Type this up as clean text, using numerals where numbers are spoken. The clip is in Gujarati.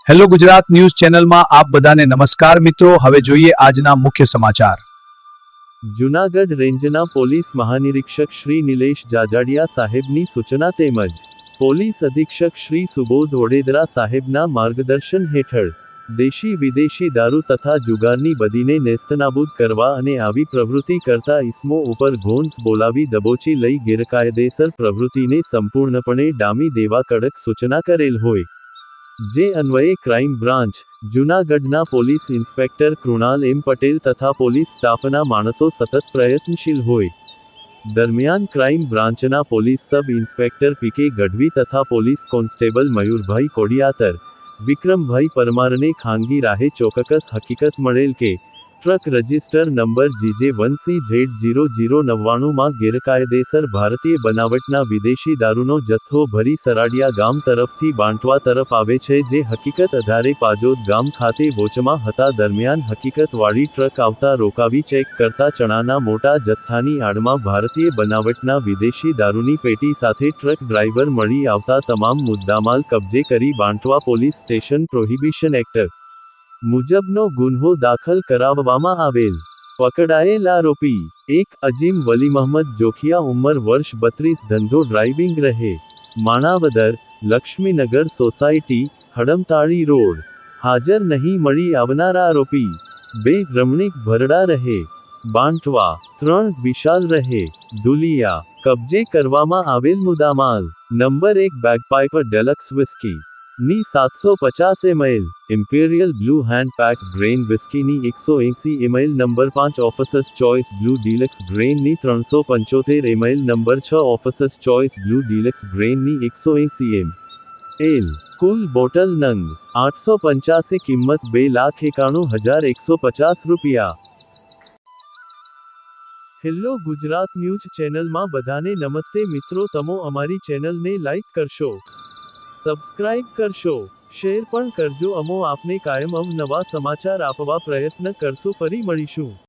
હેલો ગુજરાત ન્યૂઝ ચેનલમાં આપ બધાને નમસ્કાર મિત્રો। હવે જોઈએ આજના મુખ્ય સમાચાર। જૂનાગઢ રેન્જના પોલીસ મહાનિરીક્ષક શ્રી નિલેશ જાજાડિયા સાહેબની સૂચના તેમજ પોલીસ અધિક્ષક શ્રી સુબોધ ઓડેદરા સાહેબના માર્ગદર્શન હેઠળ દેશી વિદેશી દારૂ તથા જુગારની બદીને નેસ્તનાબૂદ કરવા અને આવી પ્રવૃત્તિ કરતા ઇસમો ઉપર ઘોંસ બોલાવી દબોચી લઈ ગેરકાયદેસર પ્રવૃત્તિને સંપૂર્ણપણે ડામી દેવા કડક સૂચના કરેલ હોય, જે અન્વયે ક્રાઇમ બ્રાન્ચ જૂનાગઢના પોલીસ ઇન્સ્પેક્ટર કૃણાલ એમ પટેલ તથા પોલીસ સ્ટાફના માણસો સતત પ્રયત્નશીલ હોય। દરમિયાન ક્રાઇમ બ્રાન્ચના police sub inspector PK Gadhvi તથા પોલીસ કોન્સ્ટેબલ મયુરભાઈ કોડિયાતર, વિક્રમભાઈ પરમારને ખાનગી રાહે ચોક્કસ હકીકત મળેલ કે ટ્રક રજિસ્ટર નંબર GJ1CZ0099 માં ગેરકાયદેસર ભારતીય બનાવટના વિદેશી દારૂનો જથ્થો ભરી સરાડિયા ગામ તરફથી બાંટવા તરફ આવે છે, જે હકીકત આધારે પાજોદ ગામ ખાતે વોચમાં હતા દરમિયાન હકીકતવાળી ટ્રક આવતા રોકાવી ચેક કરતા ચણાના મોટા જથ્થાની આડમાં ભારતીય બનાવટના વિદેશી દારૂની પેટી સાથે ટ્રક ડ્રાઈવર મળી આવતા તમામ મુદ્દામાલ કબજે કરી Bantva police station prohibition act મુજબનો ગુન્હો દાખલ કરાવવામાં આવેલ। પકડાયેલ આરોપી એક અજીમ વલી મહમદ જોખિયા ઉંમર વર્ષ 32 ધંધો ડ્રાઇવિંગ રહે માણાવદર લક્ષ્મીનગર સોસાયટી હડમતાળી રોડ હાજર નહીં મળી આવનાર આરોપી 2 રમણીક ભરડા રહે બાંટવા 3 વિશાલ રહે ધુલિયા કબજે કરવામાં આવેલ મુદ્દામાલ નંબર 1 બેગપાઇપર ડેલક્સ વિસ્કી ની 750 ml, imperial blue hand pack grain વિસ્કીની 180 ml number 5 officer's choice blue deluxe ગ્રેનની 375 ml number 6 officer's choice blue deluxe ગ્રેનની 180 ml કુલ બોટલ નંગ 885 કિંમત 2,91,150 રૂપિયા। હેલો ગુજરાત ન્યૂઝ ચેનલમાં બધાને નમસ્તે મિત્રો, તમો અમારી ચેનલને લાઈક કરશો, સબસ્ક્રાઇબ કરશો, શેર પણ કરજો। અમો આપને કાયમ અવનવા સમાચાર આપવા પ્રયત્ન કરશું। ફરી મળીશું।